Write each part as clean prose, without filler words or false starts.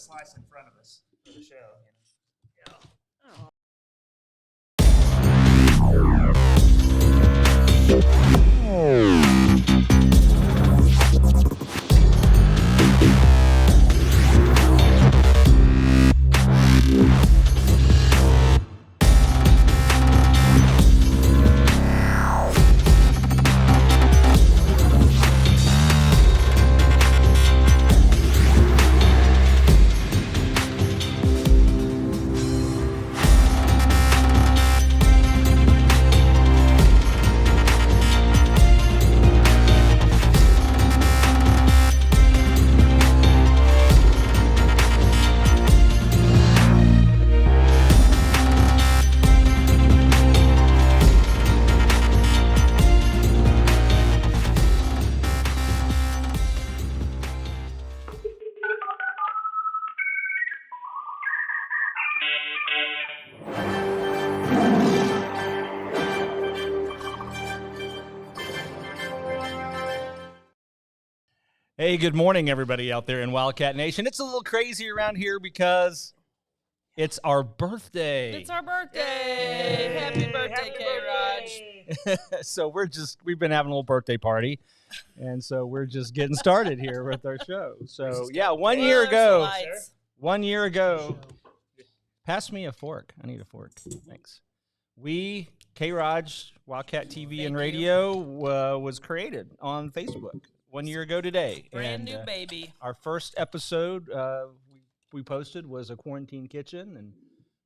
slice in front of us for the show. Yeah. Hey, good morning, everybody out there in Wildcat Nation. It's a little crazy around here because it's our birthday. It's our birthday. Yay. Happy birthday, K-ROG. So we've been having a little birthday party, and so we're just getting started here with our show. So, yeah, 1 year ago, pass me a fork. I need a fork. Thanks. K-ROG, Wildcat TV and Radio, was created on Facebook 1 year ago today. Brand new baby. Our first episode we posted was a quarantine kitchen and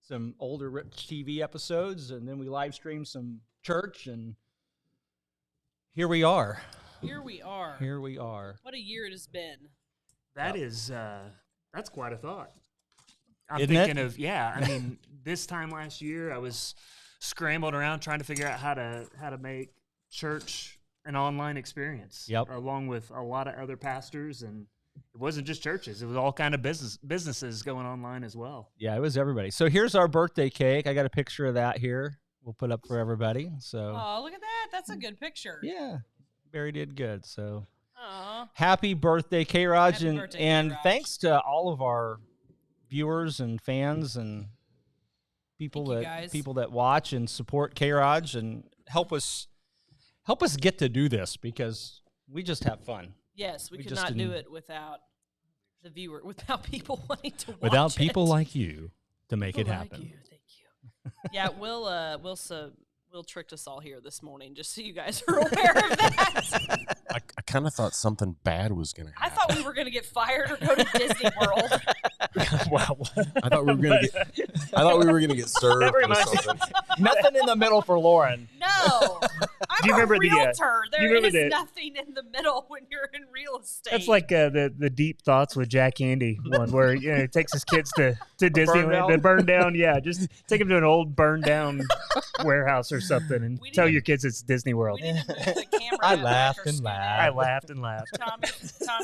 some older Rich TV episodes, and then we live streamed some church, and here we are. Here we are. What a year it has been. That's quite a thought. I'm Isn't thinking it? of, I mean, this time last year I was scrambling around trying to figure out how to make church an online experience. Yep. Along with a lot of other pastors, and it wasn't just churches; it was all kind of businesses going online as well. Yeah, it was everybody. So here's our birthday cake. I got a picture of that here. We'll put up for everybody. So. Oh, look at that! That's a good picture. Yeah, Barry did good. So. Aw. Happy birthday, K-ROG, Happy birthday, and K-ROG. thanks to all of our viewers and fans and people that watch and support K-ROG and help us get to do this, because we just have fun. Yes, we could not do it without without people wanting to watch Without it. people like you to make it People happen. Like you. Thank you. Yeah, Will tricked us all here this morning, just so you guys are aware of that. I kind of thought something bad was going to I happen. thought we were going to get fired or go to Disney World. Wow. I thought we were going to get served or something. Nothing in the middle for Lauren. No. I'm Do you remember a realtor. There is the- nothing in the middle when you're in real estate. That's like the Deep Thoughts with Jack Andy one, where he takes his kids to Disneyland to burn down. Yeah, just take them to an old burned down warehouse or something, and tell your kids it's Disney World. We need to move the camera. I back laughed or and scoot laughed. I out. laughed and laughed. Tom,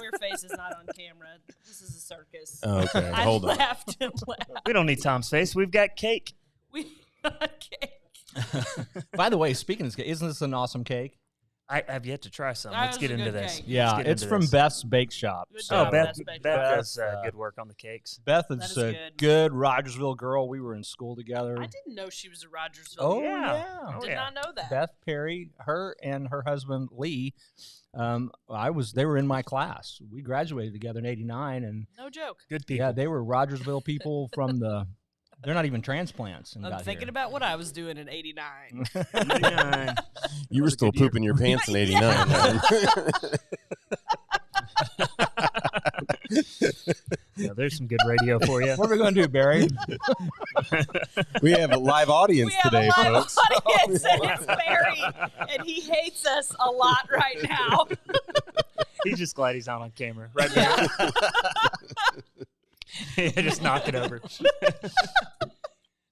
your face is not on camera. This is a circus. Okay, I hold on. laughed and laughed. We don't need Tom's face. We've got cake. We got cake. By the way, speaking of cake, isn't this an awesome cake? I have yet to try some. That Let's was get a into good this. cake. Yeah, Let's get it's into from this. Beth's Bake Shop. Good So job, Beth Beth's Bake Beth Shop. does good work on the cakes. Beth That is is a good. good Rogersville girl. We were in school together. I didn't know she was a Rogersville. Oh, Yeah. yeah. Oh, Did yeah. not know that. Beth Perry, her and her husband Lee, they were in my class. We graduated together in '89, and No joke. Good people. yeah, they were Rogersville people from they're not even transplants. And I'm got thinking here. about what I was doing in '89. 89. You were was a still good year. pooping your pants in '89. man. Yeah, there's some good radio for you. What are we going to do, Barry? We have a live audience We have today, a live folks. audience, and it's Barry, and he hates us a lot right now. He's just glad he's not on camera. Right there. Just knock it over.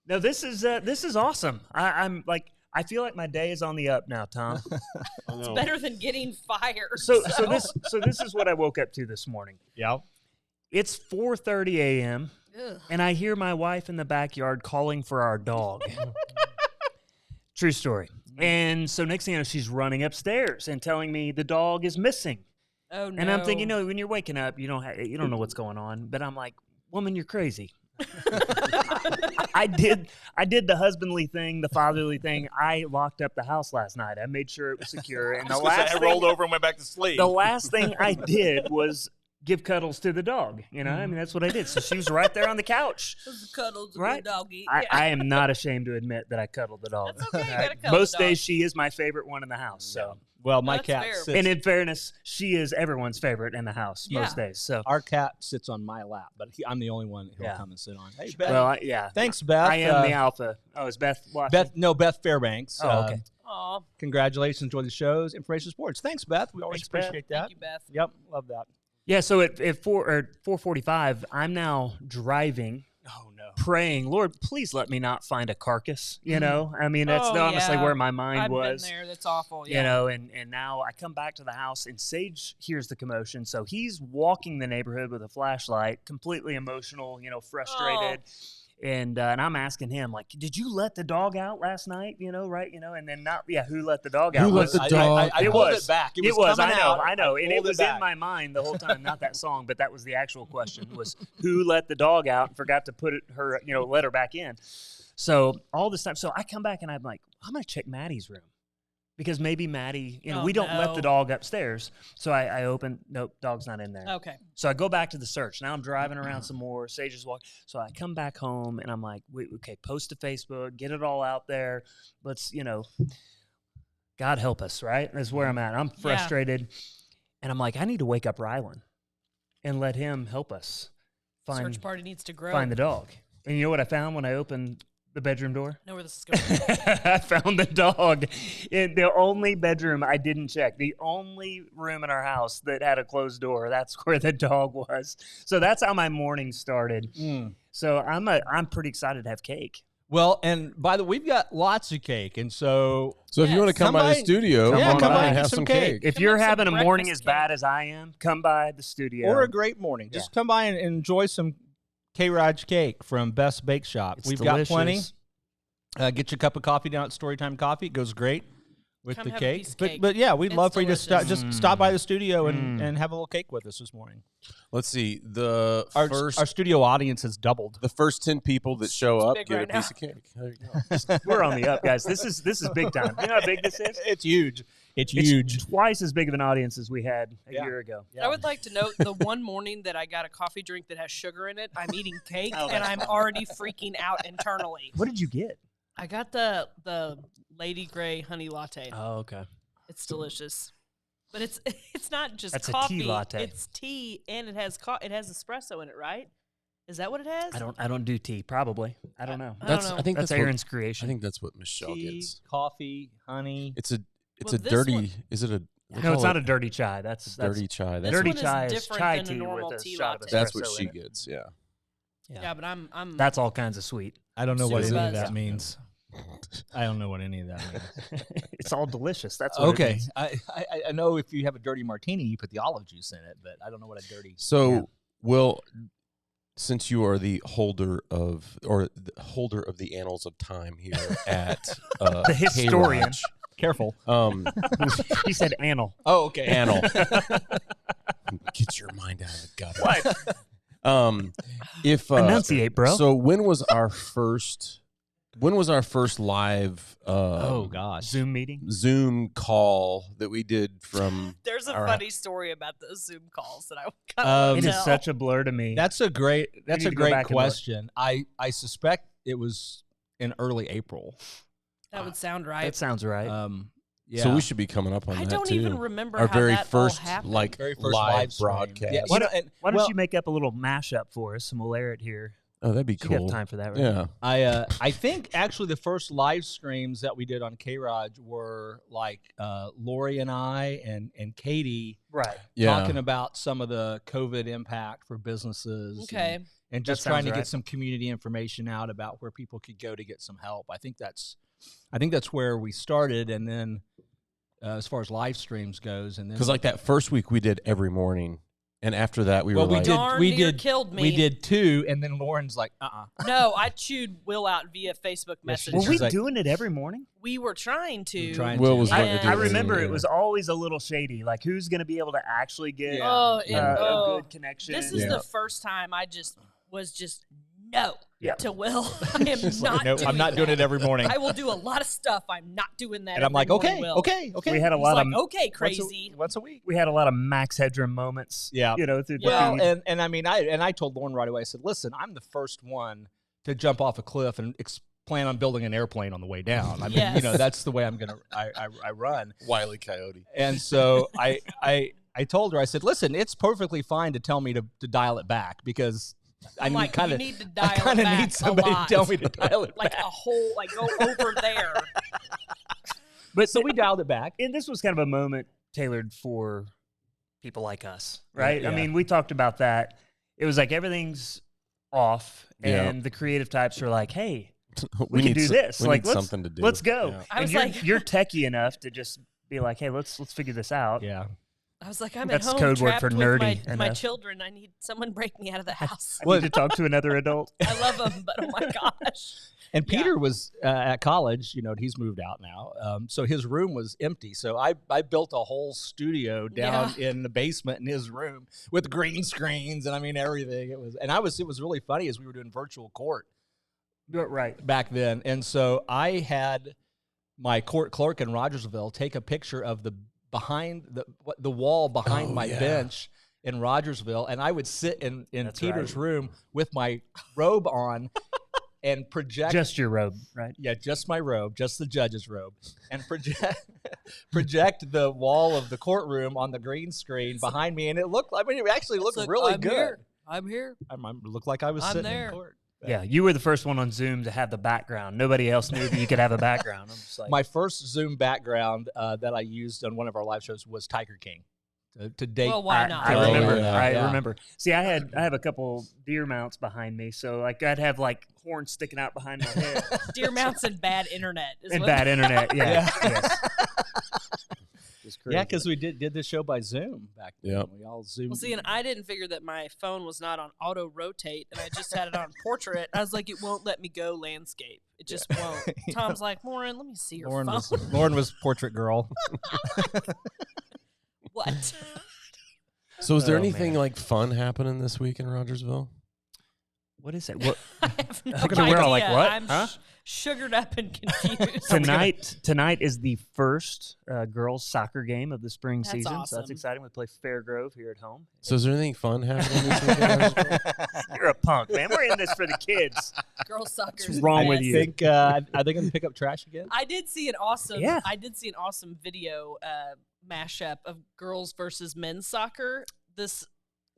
No, this is awesome. I feel like my day is on the up now, Tom. It's better than getting fired. So this is what I woke up to this morning. Yeah. It's 4:30 a.m. Ugh. and I hear my wife in the backyard calling for our dog. True story. And so next thing you know, she's running upstairs and telling me the dog is missing. Oh no! And I'm thinking, when you're waking up, you don't know what's going on. But I'm like, woman, you're crazy. I did the husbandly thing, the fatherly thing. I locked up the house last night. I made sure it was secure. And I rolled over and went back to sleep. The last thing I did was give cuddles to the dog. You know, I mean, that's what I did. So she was right there on the couch. Cuddles, right? Doggy. I am not ashamed to admit that I cuddled the dog. That's okay. You gotta cuddle Most the dog. days she is my favorite one in the house. So. Well, my That's cat fair. sits. And in fairness, she is everyone's favorite in the house most days. So our cat sits on my lap, but I'm the only one he'll come and sit on. Hey, Beth. well, Thanks, Beth. I am the alpha. Oh, is Beth watching? Beth Fairbanks. Oh, okay. Aw. Congratulations. Enjoy the shows. Information Sports. Thanks, Beth. We always Thanks, appreciate that. Thank you, Beth. Yep, love that. Yeah. So at 4:45, I'm now driving. Oh no. Praying, Lord, please let me not find a carcass. You know, I mean, that's Oh, honestly yeah. where my mind I've was. been there. That's awful. Yeah. You know, and now I come back to the house and Sage hears the commotion. So he's walking the neighborhood with a flashlight, completely emotional, you know, frustrated. And I'm asking him, like, did you let the dog out last night? You know, right? You know, and then who let the dog out? Who let the dog? I It pulled was. it back. It was. coming out. I know. And it pulled was back. in my mind the whole time. Not that song, but that was the actual question: was who let the dog out and forgot to let her back in. So all this time, so I come back and I'm like, I'm gonna check Maddie's room because maybe Maddie, we don't let the dog upstairs. So I open, nope, dog's not in there. Okay. So I go back to the search. Now I'm driving around some more. Sage is walking. So I come back home and I'm like, okay, post to Facebook, get it all out there. Let's, God help us, right? That's where I'm at. I'm frustrated. And I'm like, I need to wake up Rylan and let him help us Search party needs to grow. find the dog. And you know what I found when I opened the bedroom door? Know where this is going. I found the dog in the only bedroom I didn't check. The only room in our house that had a closed door. That's where the dog was. So that's how my morning started. So I'm pretty excited to have cake. Well, and by the way, we've got lots of cake, and so if you want to come by the studio, come by and and have get some some cake. If Come you're have some having a morning breakfast as bad as I am, come by the studio. or a great morning, just come by and enjoy some K-ROG cake from Best Bake Shop. It's We've delicious. got plenty. Get you a cup of coffee down at Storytime Coffee. It goes great with Come the have a cake. piece of But cake. but yeah, we'd It's love for you to delicious. just stop by the studio and have a little cake with us this morning. Let's see. The Our studio audience has doubled. the first 10 people that show up big get right a piece of cake. There you go. We're on the up, guys. This is big time. You know how big this is? It's huge. It's huge. It's twice as big of an audience as we had a year ago. I would like to note the one morning that I got a coffee drink that has sugar in it, I'm eating cake and I'm already freaking out internally. What did you get? I got the Lady Grey honey latte. Oh, okay. It's delicious. But it's not just That's a coffee. tea latte. It's tea and it has espresso in it, right? Is that what it has? I don't do tea. Probably. I don't know. I don't know. I think That's that's Aaron's what, creation. I think that's what Michelle Tea, gets. coffee, honey. It's a Well, a this dirty. one- Is it a? they No, it's call not it a dirty chai. That's dirty chai. This That's dirty one is chai is different chai than a tea normal with a tea shot of latte. that's what espresso she in it. gets. Yeah. Yeah, but I'm That's all kinds of sweet. I don't know what Super any of buzzed. that means. I don't know what any of that means. It's all delicious. That's what it Okay, means. I know if you have a dirty martini, you put the olive juice in it, but I don't know what a dirty. So, Will, since you are the holder of the annals of time here at The historian. Careful. He said anal. Oh, okay. Annal. Get your mind out of the gutter. If Enunciate, bro. So when was our first live Oh gosh. Zoom meeting. Zoom call that we did from There's a All right. funny story about those Zoom calls that I kind of It tell. is such a blur to me. That's a great. That's need a to go great back and look. question. I suspect it was in early April. That would sound right. That sounds right. Yeah. So we should be coming up on I that don't too. even remember Our how very that first all happened. Very first live stream. broadcast. Yeah, Why you know, Why don't you make up a little mashup for us and we'll air it here? Oh, that'd be You cool. have time for that, right? Yeah. I think actually the first live streams that we did on K-ROG were like Lori and I and Katie Right. Yeah. talking about some of the COVID impact for businesses. Okay. And just That trying to sounds get right. some community information out about where people could go to get some help. I think that's where we started, and then as far as live streams goes, and then Because like that first week we did every morning, and after that we well, were we like, did Darn we near did killed me. we did 2, and then Lauren's like, No, I chewed Will out via Facebook Yeah, she- Messenger. Were we She's like- doing it every morning? We were trying to. Will was I- wanting to do I it remember every it day. was always a little shady. Like, who's going to be able to actually get Yeah. Oh, a oh. good connection? This is Yeah. the first time I just was just no Yeah. to Will. I am not no, doing I'm not doing it every morning. I will do a lot of stuff. I'm not doing that And I'm every like, morning, okay, Will. okay. We had a He's lot like, of okay, crazy. Once a week. we had a lot of Max Headroom moments. Yeah. Through the Well, feed. and I mean, I told Lauren right away. I said, listen, I'm the first one to jump off a cliff and plan on building an airplane on the way down. I mean, Yes. that's the way I'm gonna I run. Wile E. Coyote. And so I told her, I said, listen, it's perfectly fine to tell me to dial it back because I'm like, kind you of need to dial I kind it of back need somebody a to lot. tell me to dial it Like back. a whole, like go over there. But So we dialed it back. and this was kind of a moment tailored for people like us, right? Yeah. I mean, we talked about that. It was like everything's off, Yeah. and the creative types are like, "Hey, we we can need do so- this. We Like, need something to do. let's go." Yeah. I was and like- you're techie enough to just be like, "Hey, let's figure this out." Yeah. I was like, I'm That's at home code word trapped for with nerdy my enough. children. I need someone break me out of the house. I need to talk to another adult. I love them, but oh my gosh. And Yeah. Peter was at college, he's moved out now. So his room was empty. So I built a whole studio down in the basement in his room with green screens and I mean everything. It was really funny as we were doing virtual court Right. back then. And so I had my court clerk in Rogersville take a picture of the wall behind my bench in Rogersville, and I would sit in That's Peter's right. room with my robe on and project Just your robe, right? yeah, just my robe, just the judge's robe, and project the wall of the courtroom on the green screen behind me, and it actually looked It's like, really I'm good. here. I'm here. I looked like I was I'm sitting there. in court. Yeah, you were the first one on Zoom to have the background. Nobody else knew that you could have a background. I'm just like, My first Zoom background that I used on one of our live shows was Tiger King. To date, Well, why not? I remember. yeah. I remember. See, I have a couple deer mounts behind me, so like I'd have like horns sticking out behind my head Deer mounts and bad internet. Is and what- bad internet. Yeah, Yeah. yes. Just crazy. yeah, because we did this show by Zoom back then. Yep. We all Zoomed. Well, see, and I didn't figure that my phone was not on auto rotate, and I just had it on portrait. I was like, it won't let me go landscape. It just won't. Tom's like, Lauren, let me see your phone. Lauren was portrait girl. What? So, is there Oh, anything man. like fun happening this week in Rogersville? What is it? What I have no Look at the idea. world, like, what? I'm Huh? sugared up and confused. tonight is the first girls soccer game of the spring That's season, so awesome. that's exciting. We play Fairgrove here at home. So, is there anything fun happening this week in Rogersville? You're a punk, man. We're in this for the kids. Girls soccer. What's wrong with you? I think are they going to pick up trash again? I did see an awesome. Yeah. I did see an awesome video mashup of girls versus men's soccer. This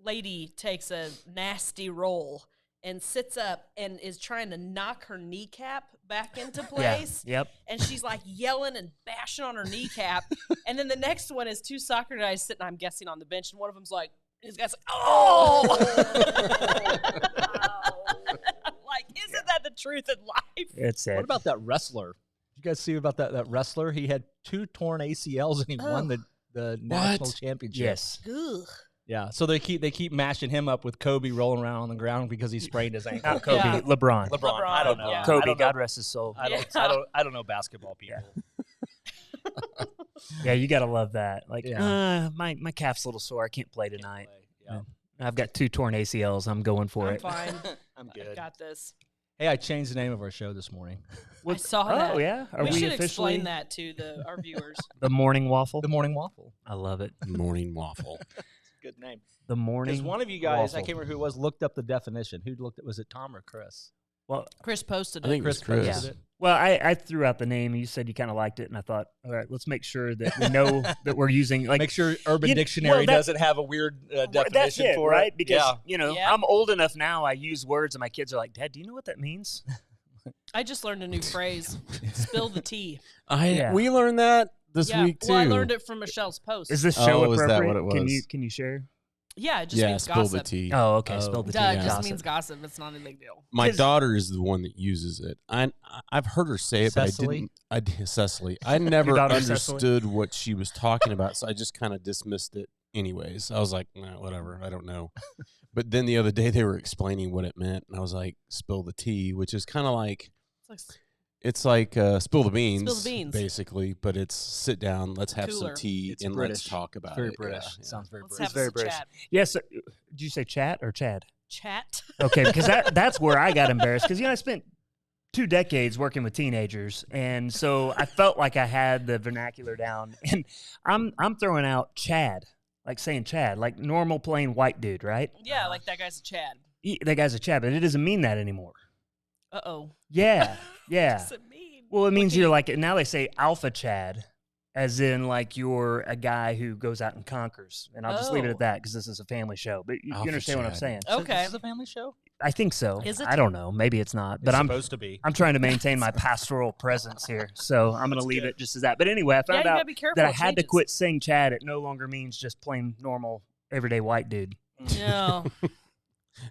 lady takes a nasty roll and sits up and is trying to knock her kneecap back into place. Yeah. Yep. And she's like yelling and bashing on her kneecap. And then the next one is two soccer guys sitting, I'm guessing, on the bench. And one of them's like, his guy's like, oh! Like, isn't that the truth in life? It's it. What about that wrestler? Did you guys see about that wrestler? He had 2 torn ACLs and he won the national championship. Yes. Ugh. Yeah. So they keep mashing him up with Kobe rolling around on the ground because he sprained his ankle. Not Kobe. Yeah. LeBron. LeBron. I don't know. Yeah. I Kobe. don't know. God rest his soul. I don't know basketball people. Yeah, you gotta love that. Like, Yeah. my calf's a little sore. I can't play tonight. Yeah. I've got 2 torn ACLs. I'm going for I'm it. fine. I'm I good. got this. Hey, I changed the name of our show this morning. I saw that. Oh yeah. Are we we should officially explain that to our viewers. the Morning Waffle? The Morning Waffle. I love it. Morning Waffle. Good name. The Morning. Because one of you guys, I Waffle. can't remember who it was, looked up the definition. Who looked at? Was it Tom or Chris? Well, Chris posted I it. think it was Chris. posted it. well, I threw out the name. You said you kind of liked it, and I thought, all right, let's make sure that we know that we're using like Make sure Urban You- Dictionary well, that- doesn't have a weird definition that's it, for right? it. Because Yeah. Yeah. I'm old enough now. I use words, and my kids are like, "Dad, do you know what that means?" I just learned a new phrase. Spill the tea. Yeah. We learned that this Yeah. week too. Well, I learned it from Michelle's post. Is this show Oh, is that appropriate? what it was? Can you share? Yeah, it just Yeah, means spill gossip. the tea. Oh, okay. Oh. Spill the tea. Duh, it Yeah. just Gossip. means gossip. It's not a big deal. My 'Cause- daughter is the one that uses it. I've heard her say it, Cecily? but I didn't. Cecily. I never daughter, Cecily? understood what she was talking about, so I just kind of dismissed it. Anyways, I was like, nah, whatever. I don't know. But then the other day they were explaining what it meant, and I was like, spill the tea, which is kind of like. It's like, It's like spill the beans, Spill the beans. basically. But it's sit down, let's have Cooler. some tea, It's and British. let's talk about Very it. British. Yeah, yeah. Sounds very let's British. have very some British. chat. Yes. Did you say chat or Chad? chat. Okay, because that's where I got embarrassed. Because I spent 2 decades working with teenagers, and so I felt like I had the vernacular down. And I'm throwing out Chad, like saying Chad, like normal plain white dude, right? Yeah, like that guy's a Chad. That guy's a Chad, but it doesn't mean that anymore. Uh-oh. Yeah, yeah. What does it mean? Well, it means you're like, now they say alpha Chad, as in like you're a guy who goes out and conquers. And I'll just leave it at that because this is a family show. But you understand what I'm saying. So Okay. this is a family show? I think so. Is it? I don't know. Maybe it's not. But It's I'm supposed to be. I'm trying to maintain my pastoral presence here. So I'm going to leave it just as that. But anyway, I found you out gotta be careful, that I it had to changes. quit saying Chad. It no longer means just plain normal everyday white dude. No.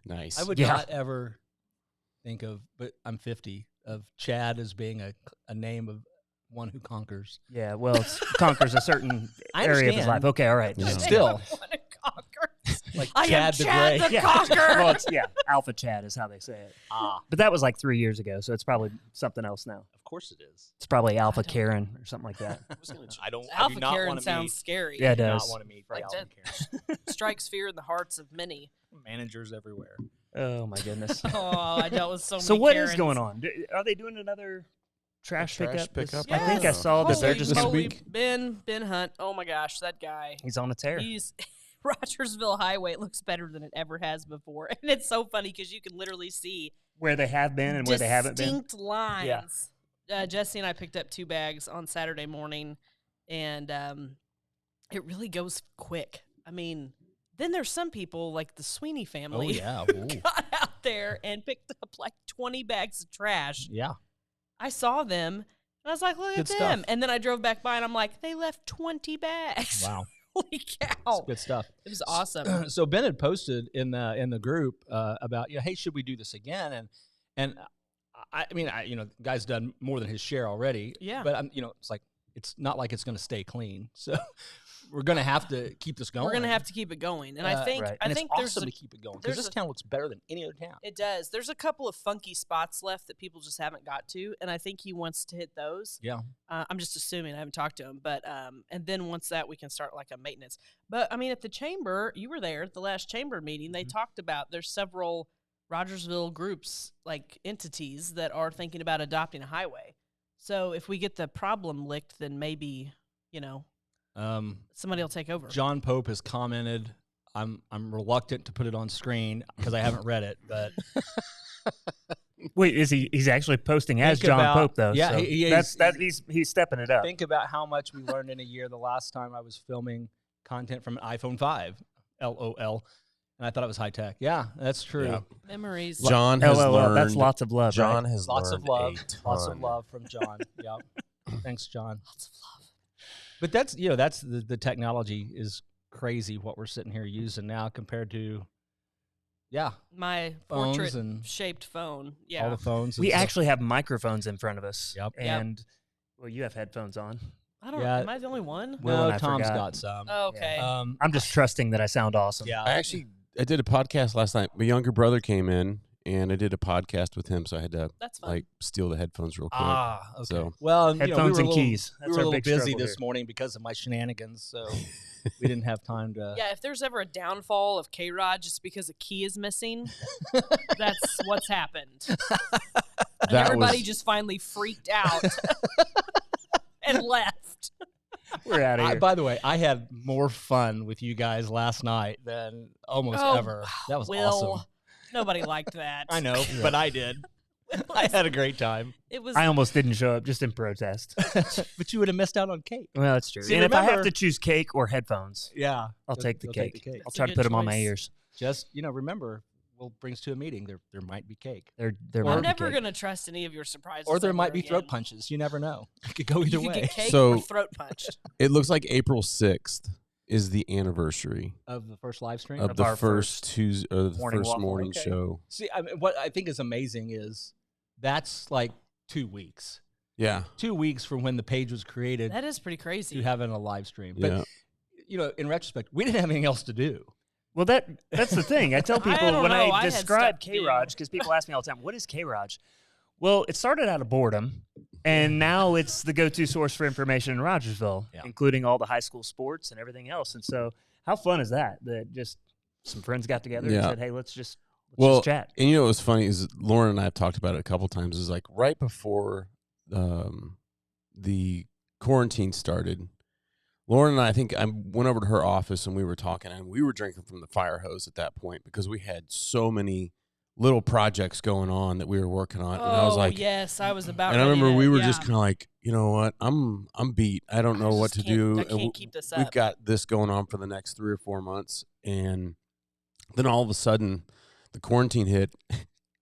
Nice. I would Yeah. not ever think of, but I'm 50, of Chad as being a name of one who conquers. Yeah, well, it conquers a certain I area of his understand. life. Okay, all right. Yeah. Still. Wanna conquer. Like I am Chad the Chad Grey. the Conqueror. Well, it's, alpha Chad is how they say it. But that was like 3 years ago, so it's probably something else now. Of course it is. It's probably Alpha Karen or something like that. I do Alpha not Karen want to sounds meet. scary. Yeah, it Do not does. want to meet Like Alpha that. Karen. Strikes fear in the hearts of many. Managers everywhere. Oh my goodness. Oh, I dealt with so many So what is Karens. going on? Are they doing another trash trash pickup? this- pickup? I think I Yes. saw that they're Holy just moly, week? Ben Hunt. Oh my gosh, that guy. he's on a tear. He's Rogersville Highway. It looks better than it ever has before, and it's so funny because you can literally see Where they have been and where they haven't been. distinct lines. Jesse and I picked up 2 bags on Saturday morning, and it really goes quick. I mean, then there's some people like the Sweeney Oh, family yeah. who Ooh. got out there and picked up like 20 bags of trash. Yeah. I saw them, and I was like, look Good at them. stuff. And then I drove back by, and I'm like, they left 20 bags. Wow. Holy cow. That's good stuff. It was awesome. So Ben had posted in the group about, hey, should we do this again? And I mean, guy's done more than his share already. Yeah. But it's not like it's going to stay clean. So we're going to have to keep this going. We're going to have to keep it going. And I think right. I And think it's there's awesome a, to keep it going because there's this town looks better than any other town. it does. There's a couple of funky spots left that people just haven't got to, and I think he wants to hit those. Yeah. I'm just assuming. I haven't talked to him, but and then once that, we can start like a maintenance. But I mean, at the chamber, you were there at the last chamber meeting. They talked about there's several Rogersville groups, like entities, that are thinking about adopting a highway. So if we get the problem licked, then maybe somebody will take over. John Pope has commented. I'm reluctant to put it on screen because I haven't read it, but Wait, he's actually posting as Think John about- Pope though. yeah, so he's stepping it up. think about how much we learned in a year. The last time I was filming content from an iPhone 5, LOL, and I thought it was high tech. Yeah, that's true. Yeah. Memories. John has LOL, learned. that's lots of love. John right? has Lots learned of love. a Lots of ton. love from John. Yep. Thanks, John. Lots of love. But that's the technology is crazy what we're sitting here using now compared to My Phones portrait and shaped phone. Yeah. all the phones. And We stuff. actually have microphones in front of us. Yep. And well, you have headphones on. I don't. Yeah. Am I the only one? Will no, and I Tom's forgot. got some. Oh, okay. I'm just trusting that I sound awesome. Yeah. I did a podcast last night. My younger brother came in, and I did a podcast with him, so I had to That's fine. like steal the headphones real quick. Okay. So- Well, Headphones we and were keys. We That's were our a little big busy struggle this here. morning because of my shenanigans, so we didn't have time to. Yeah, if there's ever a downfall of K-ROG just because a key is missing, that's what's happened. And That everybody was- just finally freaked out and left. We're out of here. By the way, I had more fun with you guys last night than almost Oh, ever. That was Will, awesome. nobody liked that. I know, but I did. I had a great time. It was. I almost didn't show up just in protest. But you would have missed out on cake. Well, that's true. See, and if I have remember- to choose cake or headphones, Yeah. I'll take the you'll cake. take the cake. I'll That's a try to good put them on my choice. ears. Just, remember, Will brings to a meeting, there might be cake. There Or- might I'm be never cake. gonna trust any of your surprises. Or there ever might be throat again. punches. You never know. It could go either You could way. get cake So- or throat punched. It looks like April 6th is the anniversary Of the first live stream? of Of the our first Tuesday, or the Morning first Waffle. morning Okay. show. See, I mean, what I think is amazing is that's like 2 weeks. Yeah. 2 weeks from when the page was created That is pretty crazy. to having a live stream. Yeah. But, in retrospect, we didn't have anything else to do. Well, that's the thing. I tell I people don't when know. I I had describe stuff to do. K-ROG, because people ask me all the time, what is K-ROG? Well, it started out of boredom, and now it's the go-to source for information in Rogersville, Yeah. including all the high school sports and everything else. And so how fun is that? That just some friends got together and Yeah. said, hey, let's just Well, just chat. and you know what's funny is Lauren and I have talked about it a couple times. Is like right before the quarantine started, Lauren and I think I went over to her office and we were talking, and we were drinking from the fire hose at that point because we had so many little projects going on that we were working on. And I was like, yes, I was about. And I remember we were just kind of like, you know what, I'm beat. I don't know what to do. I can't keep this up. We've got this going on for the next 3 or 4 months, and then all of a sudden, the quarantine hit,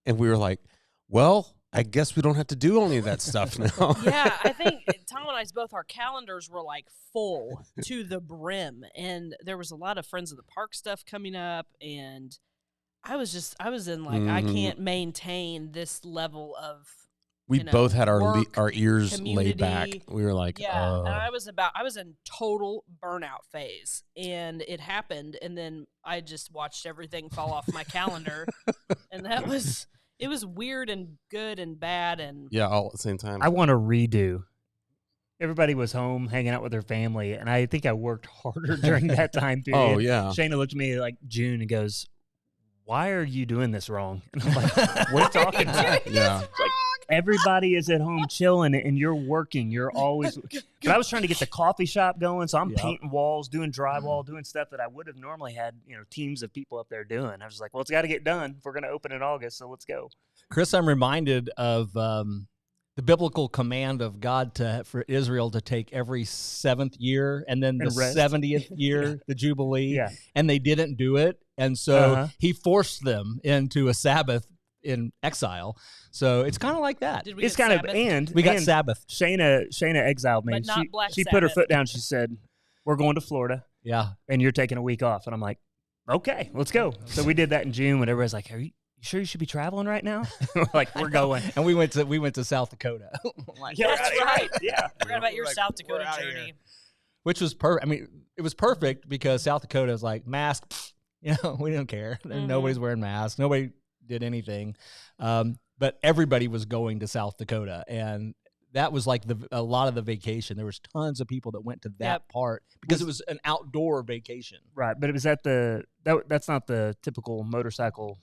and we were like, well, I guess we don't have to do any of that stuff now. Yeah, I think Tom and I's both, our calendars were like full to the brim, and there was a lot of Friends of the Park stuff coming up, and I was in like, I can't maintain this level of. We both had our ears community. laid back. We were like, and I was in total burnout phase, and it happened, and then I just watched everything fall off my calendar, and it was weird and good and bad, and all at the same time. I want to redo. Everybody was home hanging out with their family, and I think I worked harder during that time period. Oh yeah. Shayna looked at me like June and goes, "Why are you doing this wrong?" And I'm like, "What are you talking about?" Yeah. Like, everybody is at home chilling, and you're working. You're always. But I was trying to get the coffee shop going, so I'm painting walls, doing drywall, doing stuff that I would have normally had, teams of people up there doing. I was like, well, it's got to get done. If we're going to open in August, so let's go. Chris, I'm reminded of the biblical command of God for Israel to take every 7th year and then the 70th year, the Jubilee, and they didn't do it. And so he forced them into a Sabbath in exile. So it's kind of like that. We got Sabbath. Shayna exiled me. But not Black she Sabbath. put her foot down. She said, "We're going to Florida. Yeah. And you're taking a week off." And I'm like, "Okay, let's go." So we did that in June when everybody's like, "Are you sure you should be traveling right now?" We're like, "We're going." And we went to South Dakota. That's right. Yeah. Forgot about your South Dakota journey. Which was perfect. I mean, it was perfect because South Dakota is like, mask, we don't care. Nobody's wearing masks. Nobody did anything. But everybody was going to South Dakota, and that was like a lot of the vacation. There was tons of people that went to that part because it was an outdoor vacation. Right, but it was that's not the typical motorcycle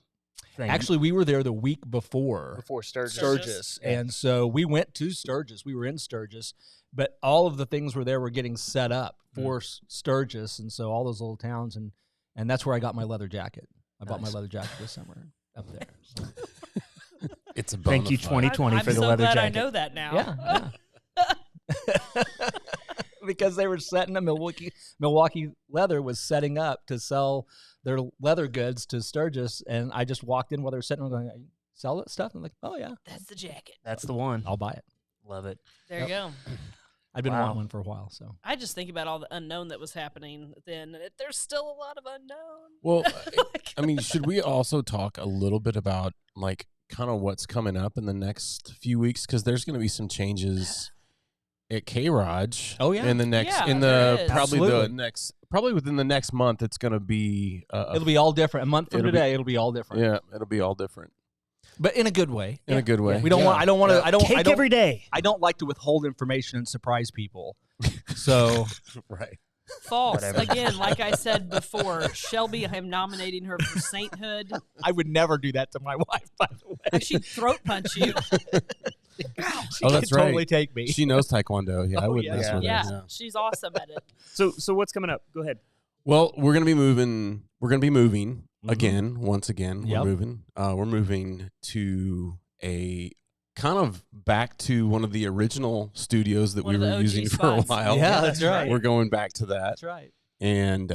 thing. Actually, we were there the week before Sturgis. And so we went to Sturgis. We were in Sturgis, but all of the things were getting set up for Sturgis, and so all those little towns, and that's where I got my leather jacket. I bought my leather jacket this summer up there. So. It's a thank you 2020 for the leather jacket. jacket. I know that now. Yeah. Because they were setting up, Milwaukee Leather was setting up to sell their leather goods to Sturgis, and I just walked in while they were setting up going, "You sell that stuff?" And I'm like, "Oh yeah, that's the jacket. That's the one. I'll buy it. Love it." There you go. I've been wanting one for a while, so I just think about all the unknown that was happening then. There's still a lot of unknown. Well, I mean, should we also talk a little bit about like kind of what's coming up in the next few weeks? Because there's going to be some changes at KROG. Oh yeah, in the next, probably within the next month, it's going to be. It'll be all different. A month from today, it'll be all different. Yeah, it'll be all different. But in a good way. In a good way. We don't want. I don't want to. I don't. Cake every day. I don't like to withhold information and surprise people. So right. False. Again, like I said before, Shelby, I'm nominating her for sainthood. I would never do that to my wife, by the way. She'd throat punch you. She that's right. Totally take me. She knows Taekwondo. Yeah, I wouldn't mess with her. Yeah, she's awesome at it. So what's coming up? Go ahead. Well, we're gonna be moving. We're gonna be moving again. Once again, we're moving. We're moving to a kind of back to one of the original studios that we were using for a while. Yeah, that's right. We're going back to that. That's right. And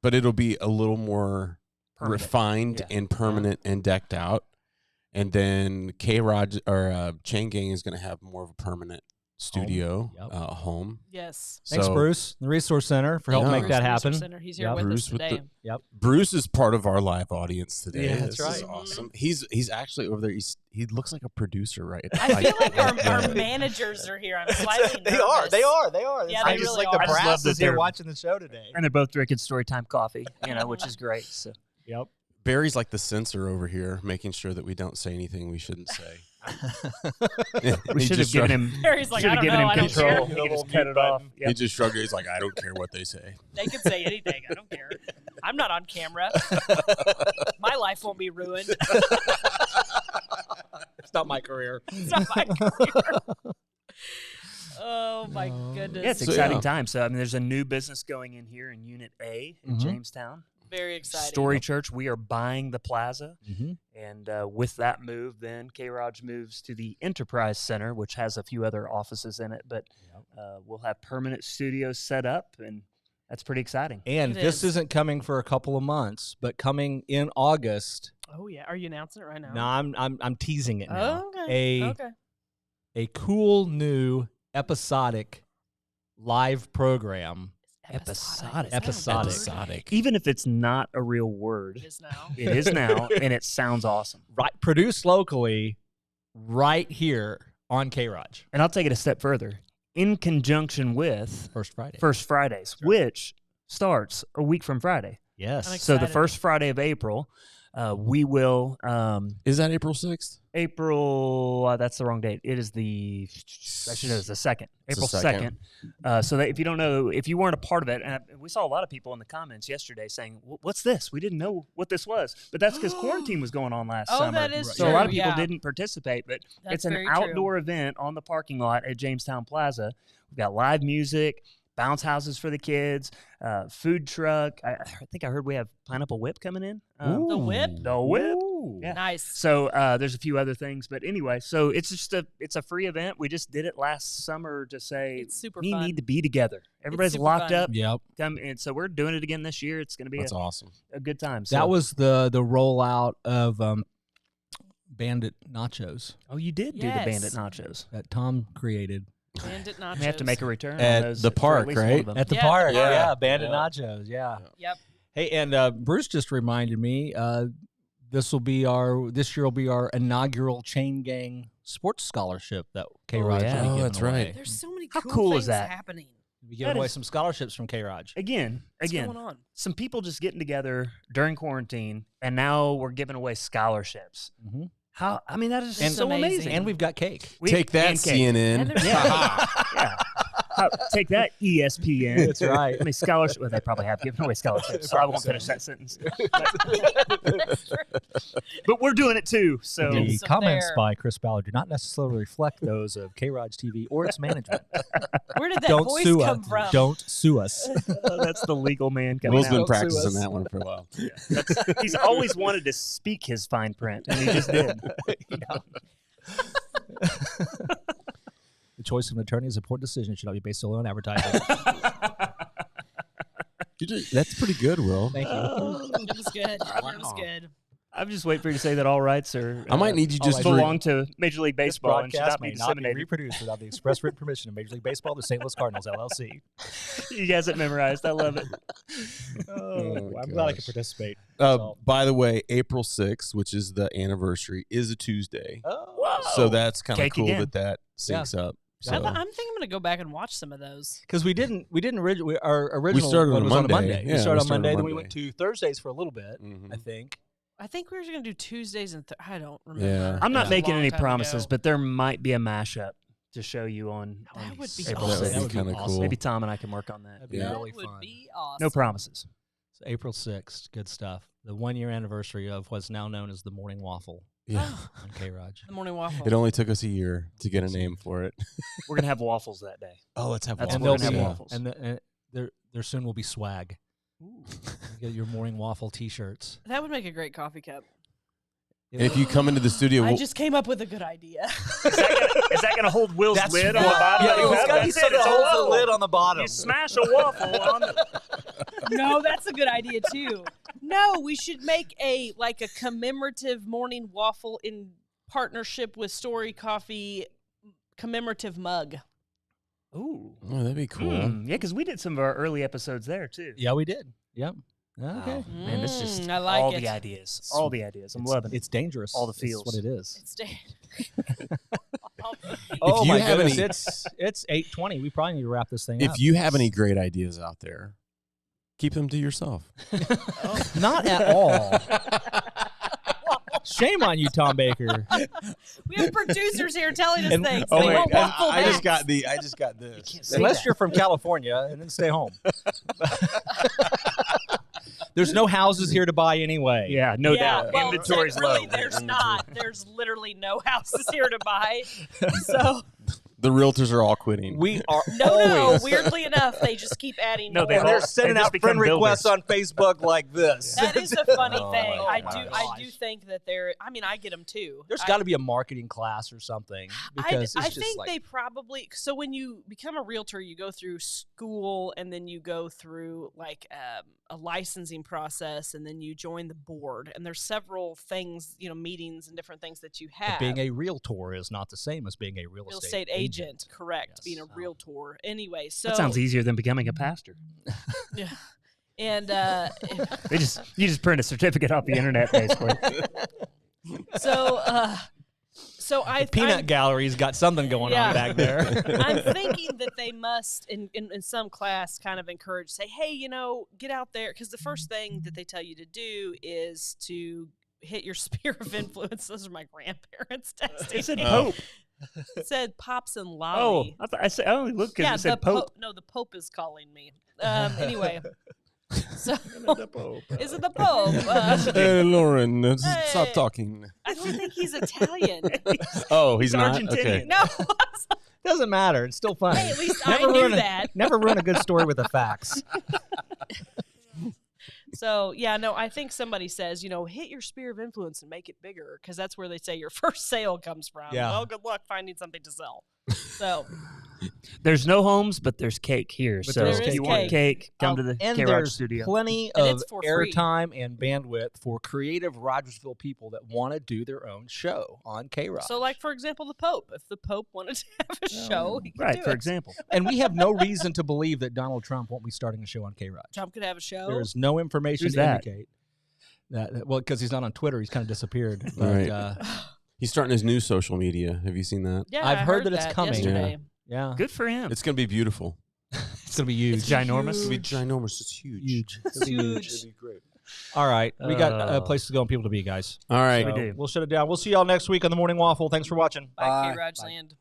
but it'll be a little more refined and permanent and decked out. And then K-ROG or Chain Gang is going to have more of a permanent studio home. Yes. Thanks, Bruce, the Resource Center, for helping make that happen. Center. He's here with us today. Bruce is part of our live audience today. Yeah, that's right. This is awesome. He's actually over there. He looks like a producer right now. I feel like our managers are here. I'm slightly nervous. They are. Yeah, I they just really like are. the brass is here watching the show today. And they're both drinking Storytime coffee, which is great. So. Yep. Barry's like the censor over here, making sure that we don't say anything we shouldn't say. We should have given him. Barry's like, I don't given know, him I don't control. care. He could just cut it off. He just shrugged. He's like, I don't care what they say. They can say anything. I don't care. I'm not on camera. My life won't be ruined. It's not my career. It's not my career. Oh, my goodness. Yeah, it's exciting time. So, I mean, there's a new business going in here in Unit A in Jamestown. Very exciting. Story Church, we are buying the plaza. And with that move, then K-ROG moves to the Enterprise Center, which has a few other offices in it. But we'll have permanent studios set up, and that's pretty exciting. And this isn't coming for a couple of months, but coming in August. Oh, yeah. Are you announcing it right now? No, I'm teasing it now. Oh, okay. A cool new episodic live program. Episodic. Even if it's not a real word, It is now. it is now, and it sounds awesome. Right, produced locally, right here on KROG. And I'll take it a step further. In conjunction with First Friday. First Fridays, which starts a week from Friday. Yes. I'm So the excited. first Friday of April, we will Is that April 6th? April. That's the wrong date. It is the. I should know it's the 2nd. It's April the 2nd. 2nd. So that if you don't know, if you weren't a part of it, and we saw a lot of people in the comments yesterday saying, "What's this? We didn't know what this was." But that's because quarantine was going on last summer. that is so true. a lot of people Yeah. didn't participate. But That's it's an very true. outdoor event on the parking lot at Jamestown Plaza. We've got live music, bounce houses for the kids, food truck. I think I heard we have Pineapple Whip coming in. The whip? The whip. Yeah. Nice. So there's a few other things, but anyway, so it's just a free event. We just did it last summer to say It's super we fun. need to be together. Everybody's super locked fun. up. Yep. Come and so we're doing it again this year. It's going to be That's awesome. a good time. So, That was the rollout of Bandit Nachos oh, you did do the Yes. Bandit Nachos. that Tom created Bandit nachos. We have to make a return At on those the for at park, least one right? of them. at the Yeah, park. the park. Yeah, Bandit Yeah. Nachos. Yeah. Yep. Hey, and Bruce just reminded me this year will be our inaugural Chain Gang Sports Scholarship that KROG will be yeah. giving That's away. right. There's so many How cool, cool things is that? happening. We giving That away is- some scholarships from KROG. Again, What's going on? some people just getting together during quarantine, and now we're giving away scholarships. Mhm. How? I mean, that is And- so amazing. And we've got cake. Take that, and cake. CNN. And there's- Yeah. Yeah. Take that, ESPN. That's right. I mean, scholarship. Well, they probably have given away scholarships, so I won't finish that sentence. But we're doing it too. So The So comments there. by Chris Ballard do not necessarily reflect those of KROG TV or its management. Where did that Don't voice sue come us. from? Don't sue us. that's the legal man coming Will's out. been Don't sue practicing us. that one for a while. He's always wanted to speak his fine print, and he just did. The choice of an attorney is an important decision. It should not be based solely on advertising. That's pretty good, Will. Thank you. It was good. It was Wow. good. I'm just waiting for you to say that all rights are. I might need you just to belong to Major League This Baseball and should broadcast not be may not be disseminated. reproduced without the express written permission of Major League Baseball, the St. Louis Cardinals, LLC. You guys have memorized. I love it. Oh, I'm glad I gosh. could participate. By the way, April 6th, which is the anniversary, is a Tuesday. Oh. So that's kind of Cake cool again. that syncs up. So I'm thinking I'm gonna go back and watch some of those. Because we didn't originally, our original started one on was on a Monday. Monday. Yeah, we started we on started on Monday, then we Monday. went to Thursdays for a little bit, Mhm. I think. I think we were gonna do Tuesdays and I don't remember. Yeah. I'm It not was a making long any time promises, ago. but there might be a mashup to show you on That would be April awesome. That 6th. would be kind of awesome. cool. Maybe Tom and I can work on that. That'd be Yeah. really That would fun. be awesome. No promises. So April 6th, good stuff. The 1-year anniversary of what's now known as the Morning Waffle Yeah. on KROG. The morning waffle. It only took us a year to get a name for it. We're gonna have waffles that day. Oh, let's have That's And what there'll we're be gonna have waffles. and there soon will be swag. You get your Morning Waffle T-shirts. That would make a great coffee cup. And if you come into the studio, I we'll- just came up with a good idea. Is that gonna hold Will's That's lid on the what- bottom? Yeah, of the it's cup? gotta be That's it. something It's that a holds the waffle. lid on the bottom. You smash a waffle on the. No, that's a good idea too. No, we should make a commemorative morning waffle in partnership with Story Coffee commemorative mug. Ooh. oh, that'd be cool. Yeah, because we did some of our early episodes there too. Yeah, we did. Yep. Okay. Wow. Man, this is just I like all it. the ideas. All the ideas. I'm loving it. It's dangerous. All the It's feels. what it is. It's dead. Oh you my have goodness! any- It's 8:20. We probably need to wrap this thing up. If you have any great ideas out there, Keep them to yourself. Not at all. Shame on you, Tom Baker. We have producers here telling us things. Oh, They wait, won't want full I just backs. got this. Unless you're from California, and then stay home. There's no houses here to buy anyway. Yeah, no doubt. Well, Inventory's really, low. there's not. There's literally no houses here to buy. So The realtors are all quitting. We are no. always. Weirdly enough, they just keep adding. No, more. they all- They're sending just out become friend requests builders. on Facebook like this. That is a funny Oh thing. my I gosh. do think that they're. I mean, I get them too. There's got to be a marketing class or something because I it's just think like they probably. So when you become a realtor, you go through school, and then you go through like a licensing process, and then you join the board. And there's several things, meetings and different things that you have. being a realtor is not the same as being a real estate agent, correct? Yes. Being a realtor. Anyway, so That sounds easier than becoming a pastor. Yeah. And You just print a certificate off the internet, basically. so I Peanut Gallery's got something going Yeah. on back there. I'm thinking that they must, in some class, kind of encourage, say, hey, get out there. Because the first thing that they tell you to do is to hit your sphere of influence. Those are my grandparents texting. It said me. Pope. It said Pops and Oh, Lolly. I said, oh, look, because Yeah, it said Pope. No, the Pope is calling me. Anyway. So, The Pope. is it the Pope? Hey, Lauren, stop Hey. talking. I don't think he's Italian. Oh, he's not? Argentinian. Okay. No. Doesn't matter. It's still funny. Hey, at least I knew that. Never ruin a good story with the facts. So, yeah, no, I think somebody says, hit your sphere of influence and make it bigger, because that's where they say your first sale comes from. Yeah. Well, good luck finding something to sell. So, There's no homes, but there's cake here. But So there if is you want cake, come to the and K-ROG there's studio. plenty And of it's for free. airtime and bandwidth for creative Rogersville people that want to do their own show on K-ROG. so like, for example, the Pope. If the Pope wanted to have a show, he could Right, do for it. example. And we have no reason to believe that Donald Trump won't be starting a show on K-ROG. Trump could have a show. There is no information Who's to that? indicate that. Well, because he's not on Twitter, he's kind of disappeared. But, Right. He's starting his new social media. Have you seen that? Yeah, I've I heard that it's coming. yesterday. yeah, Good for him. It's going to be beautiful. it's gonna be huge. It's ginormous. It's going to be ginormous. It's huge. Huge. It's huge. It'll be great. All right, we got Oh. places to go and people to be, guys. All right. We So do. we'll shut it down. We'll see y'all next week on the Morning Waffle. Thanks for watching. By K-ROG Land.